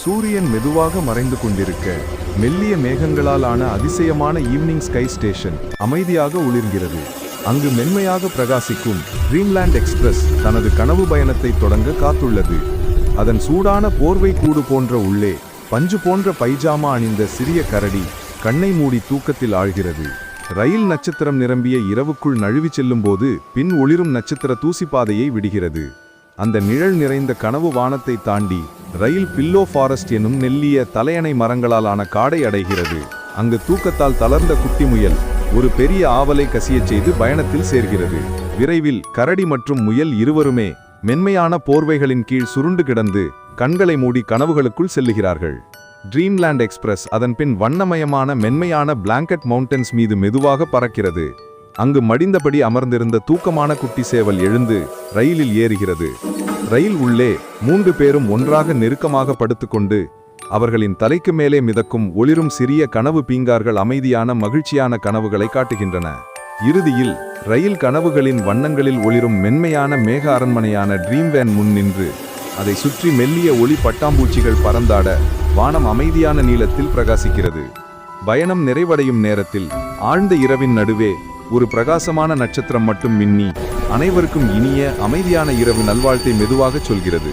சூரியன் மெதுவாக மறைந்து கொண்டிருக்க மெல்லிய மேகங்களால் ஆன அதிசயமான ஈவினிங் ஸ்கை ஸ்டேஷன் அமைதியாக ஒளிர்கிறது. அங்கு மென்மையாக பிரகாசிக்கும் ட்ரீம்லேண்ட் எக்ஸ்பிரஸ் தனது கனவு பயணத்தை தொடங்க காத்துள்ளது. அதன் சூடான போர்வை கூடு போன்ற உள்ளே பஞ்சு போன்ற பைஜாமா அணிந்த சிறிய கரடி கண்ணை மூடி தூக்கத்தில் ஆழ்கிறது. ரயில் நட்சத்திரம் நிரம்பிய இரவுக்குள் நழுவி செல்லும் போது பின் ஒளிரும் நட்சத்திர தூசிப்பாதையை விடுகிறது. அந்த நிழல் நிறைந்த கனவு வானத்தை தாண்டி ரயில் பில்லோ ஃபாரஸ்ட் எனும் நெல்லிய தலையணை மரங்களால் ஆன காடை அடைகிறது. அங்கு தூக்கத்தால் தளர்ந்த குட்டி முயல் ஒரு பெரிய ஆவலை கசியச் செய்து பயணத்தில் சேர்கிறது. விரைவில் கரடி மற்றும் முயல் இருவருமே மென்மையான போர்வைகளின் கீழ் சுருண்டு கிடந்து கண்களை மூடி கனவுகளுக்குள் செல்லுகிறார்கள். ட்ரீம்லேண்ட் எக்ஸ்பிரஸ் அதன் பின் வண்ணமயமான மென்மையான பிளாங்கெட் மவுண்டன்ஸ் மீது மெதுவாக பறக்கிறது. அங்கு மடிந்தபடி அமர்ந்திருந்த தூக்கமான குட்டி சேவல் எழுந்து ரயிலில் ஏறுகிறது. ரயில் உள்ளே 3 பேரும் ஒன்றாக நெருக்கமாக படுத்துக்கொண்டு அவர்களின் தலைக்கு மேலே மிதக்கும் ஒளிரும் சிறிய கனவு பீங்கார்கள் அமைதியான மகிழ்ச்சியான கனவுகளை காட்டுகின்றன. இறுதியில் ரயில் கனவுகளின் வண்ணங்களில் ஒளிரும் மென்மையான மேக அரண்மனையான ட்ரீம்வேன் முன் நின்று அதை சுற்றி மெல்லிய ஒளி பட்டாம்பூச்சிகள் பறந்தாட வானம் அமைதியான நீலத்தில் பிரகாசிக்கிறது. பயணம் நிறைவடையும் நேரத்தில் ஆழ்ந்த இரவின் நடுவே ஒரு பிரகாசமான நட்சத்திரம் மட்டும் மின்னி அனைவருக்கும் இனிய அமைதியான இரவு நல்வாழ்த்தை மெதுவாக சொல்கிறது.